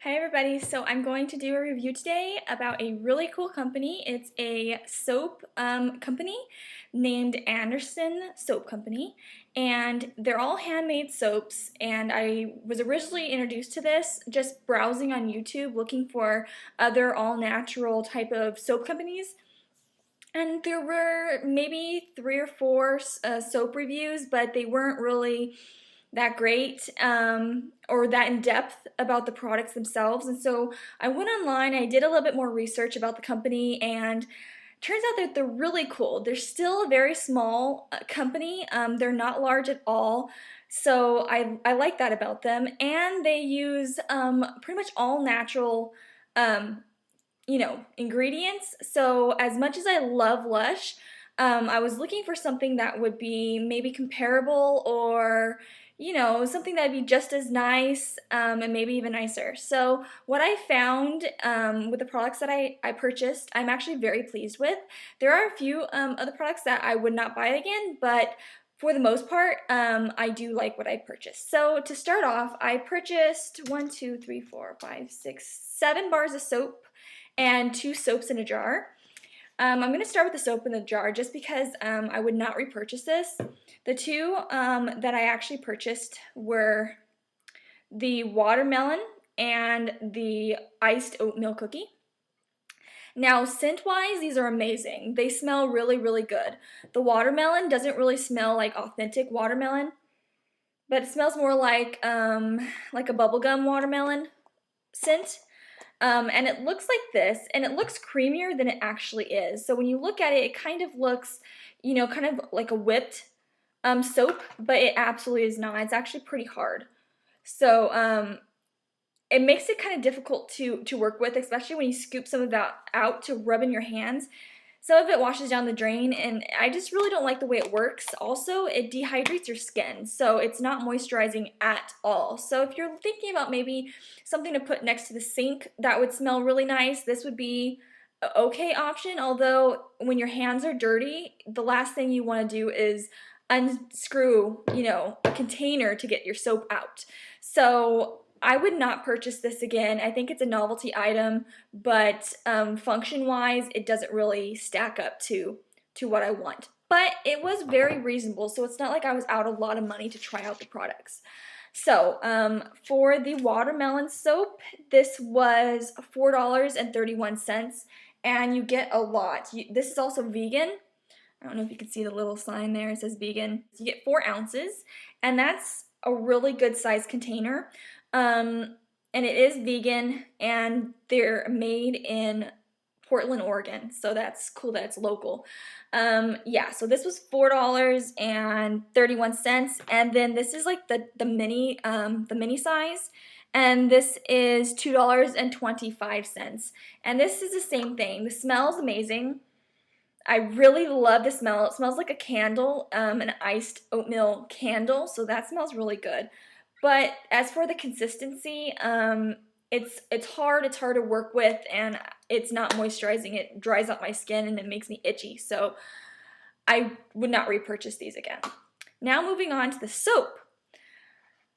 Hi everybody, so I'm going to do a review today about a really cool company. It's a soap company named Anderson Soap Company, and they're all handmade soaps, and I was originally introduced to this just browsing on YouTube looking for other all-natural type of soap companies. And there were maybe 3 or 4 soap reviews, but they weren't really that great or that in depth about the products themselves. And so I went online, I did a little bit more research about the company, and turns out that they're really cool. They're still a very small company. They're not large at all. So I like that about them. And they use pretty much all natural um, ingredients. So as much as I love Lush, I was looking for something that would be maybe comparable or, something that'd be just as nice and maybe even nicer. So what I found with the products that I purchased, I'm actually very pleased with. There are a few other products that I would not buy again, but for the most part, I do like what I purchased. So to start off, I purchased 7 bars of soap and 2 soaps in a jar. I'm going to start with the soap in the jar just because I would not repurchase this. The 2 that I actually purchased were the watermelon and the iced oatmeal cookie. Now, scent-wise, these are amazing. They smell really, really good. The watermelon doesn't really smell like authentic watermelon, but it smells more like a bubblegum watermelon scent. And it looks like this, and it looks creamier than it actually is. So when you look at it, it kind of looks, kind of like a whipped soap, but it absolutely is not. It's actually pretty hard. So it makes it kind of difficult to work with, especially when you scoop some of that out to rub in your hands. Some of it washes down the drain, and I just really don't like the way it works. Also, it dehydrates your skin, so it's not moisturizing at all. So if you're thinking about maybe something to put next to the sink that would smell really nice, this would be an okay option. Although when your hands are dirty, the last thing you want to do is unscrew, a container to get your soap out. So I would not purchase this again. I think it's a novelty item, but function-wise, it doesn't really stack up to what I want. But it was very reasonable, so it's not like I was out a lot of money to try out the products. So for the watermelon soap, this was $4.31, and you get a lot. This is also vegan. I don't know if you can see the little sign there. It says vegan. You get 4 ounces, and that's a really good size container. And it is vegan, and they're made in Portland, Oregon, so that's cool that it's local. Yeah, so this was $4.31, and then this is like the mini size, and this is $2.25, and this is the same thing. The smell is amazing. I really love the smell. It smells like a candle, an iced oatmeal candle, so that smells really good. But as for the consistency, it's hard to work with, and it's not moisturizing. It dries up my skin and it makes me itchy, so I would not repurchase these again. Now moving on to the soap.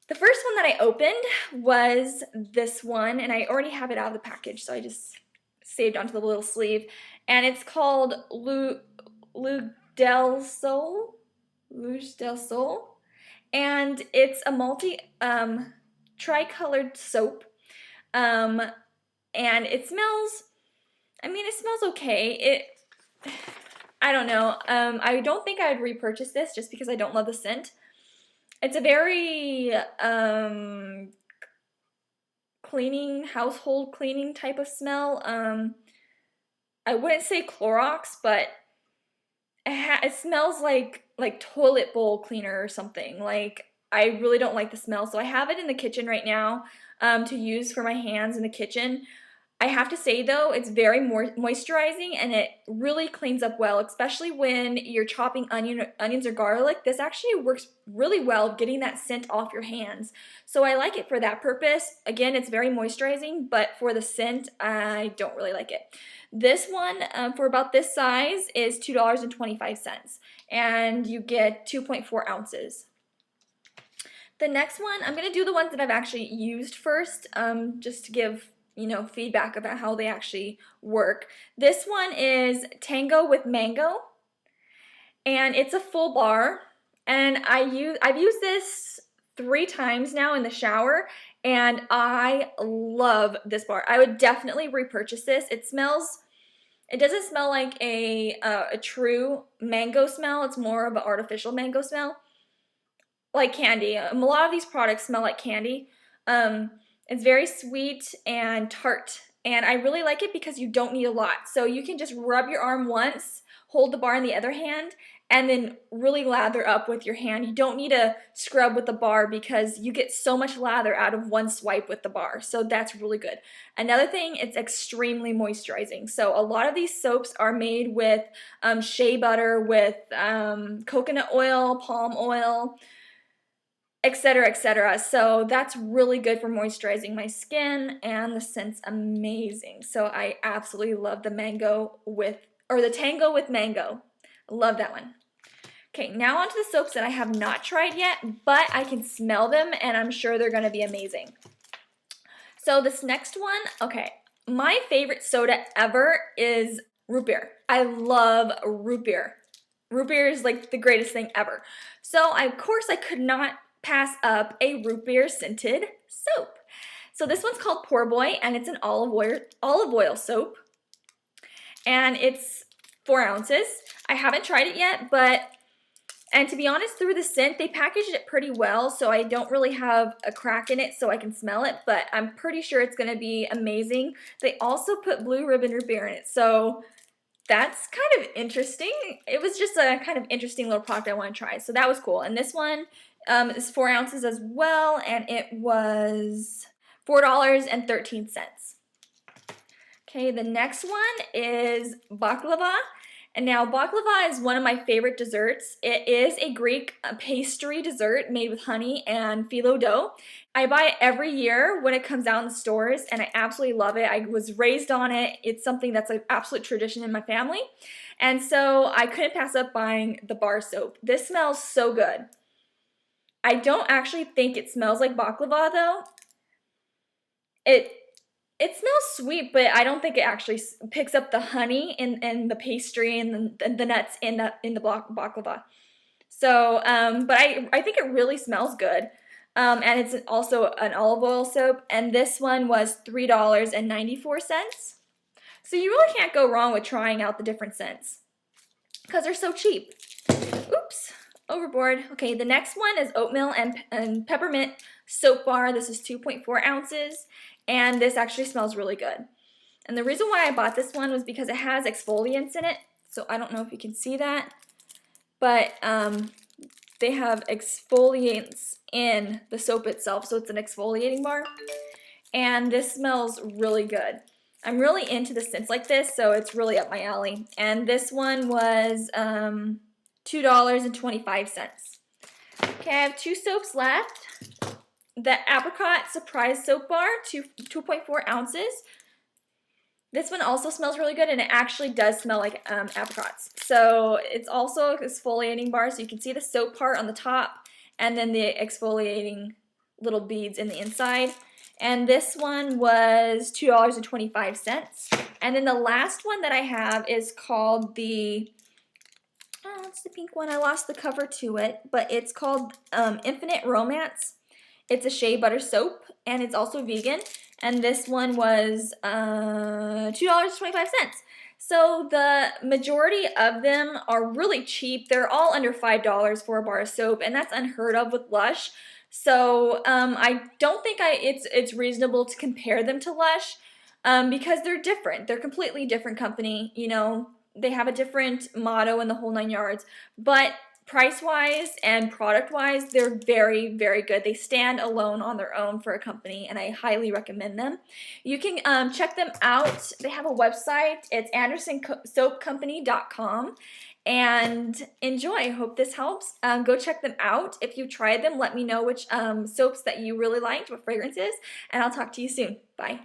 The first one that I opened was this one, and I already have it out of the package, so I just saved onto the little sleeve, and it's called Lush del Sol. And it's a tri-colored soap, and it smells, it smells okay. I don't know, I don't think I'd repurchase this just because I don't love the scent. It's a very household cleaning type of smell. I wouldn't say Clorox, but it smells like toilet bowl cleaner or something. Like, I really don't like the smell, so I have it in the kitchen right now to use for my hands in the kitchen. I have to say though, it's very moisturizing, and it really cleans up well, especially when you're chopping onions or garlic. This actually works really well getting that scent off your hands. So I like it for that purpose. Again, it's very moisturizing, but for the scent, I don't really like it. This one, for about this size, is $2.25, and you get 2.4 ounces. The next one, I'm going to do the ones that I've actually used first, just to give, feedback about how they actually work. This one is Tango with Mango, and it's a full bar, and I've used this 3 times now in the shower, and I love this bar. I would definitely repurchase this. It doesn't smell like a true mango smell. It's more of an artificial mango smell, like candy. A lot of these products smell like candy. It's very sweet and tart, and I really like it because you don't need a lot. So you can just rub your arm once, hold the bar in the other hand, and then really lather up with your hand. You don't need to scrub with the bar because you get so much lather out of one swipe with the bar. So that's really good. Another thing, it's extremely moisturizing. So a lot of these soaps are made with shea butter, with coconut oil, palm oil, etc., etc. So that's really good for moisturizing my skin, and the scent's amazing. So I absolutely love the Tango with Mango. Love that one. Okay, now onto the soaps that I have not tried yet, but I can smell them and I'm sure they're going to be amazing. So this next one, okay, my favorite soda ever is root beer. I love root beer. Root beer is like the greatest thing ever. So of course I could not pass up a root beer scented soap. So this one's called Poor Boy, and it's an olive oil soap, and it's 4 ounces. I haven't tried it yet, and to be honest, through the scent, they packaged it pretty well, so I don't really have a crack in it so I can smell it, but I'm pretty sure it's going to be amazing. They also put Blue Ribbon root beer in it, so that's kind of interesting. It was just a kind of interesting little product I want to try, so that was cool. And this one is 4 ounces as well, and it was $4.13. Okay, the next one is baklava. And now baklava is one of my favorite desserts. It is a Greek pastry dessert made with honey and phyllo dough. I buy it every year when it comes out in the stores, and I absolutely love it. I was raised on it. It's something that's an absolute tradition in my family. And so I couldn't pass up buying the bar soap. This smells so good. I don't actually think it smells like baklava though. It smells sweet, but I don't think it actually picks up the honey and the pastry and the nuts in the baklava. So, but I think it really smells good. And it's also an olive oil soap, and this one was $3.94. So you really can't go wrong with trying out the different scents because they're so cheap. Oops, overboard. Okay, the next one is oatmeal and peppermint soap bar. This is 2.4 ounces. And this actually smells really good. And the reason why I bought this one was because it has exfoliants in it. So I don't know if you can see that. But they have exfoliants in the soap itself. So it's an exfoliating bar. And this smells really good. I'm really into the scents like this, so it's really up my alley. And this one was $2.25. Okay, I have 2 soaps left. The Apricot Surprise Soap Bar, 2.4 ounces. This one also smells really good, and it actually does smell like apricots. So it's also an exfoliating bar, so you can see the soap part on the top, and then the exfoliating little beads in the inside. And this one was $2.25. And then the last one that I have is called the, oh, it's the pink one. I lost the cover to it, but it's called Infinite Romance. It's a shea butter soap, and it's also vegan. And this one was $2.25. So the majority of them are really cheap. They're all under $5 for a bar of soap, and that's unheard of with Lush. So I don't think it's reasonable to compare them to Lush because they're different. They're a completely different company. You know, they have a different motto in the whole 9 yards. But price-wise and product-wise, they're very, very good. They stand alone on their own for a company, and I highly recommend them. You can check them out. They have a website. It's andersonsoapcompany.com. And enjoy. I hope this helps. Go check them out. If you tried them, let me know which soaps that you really liked, what fragrances, and I'll talk to you soon. Bye.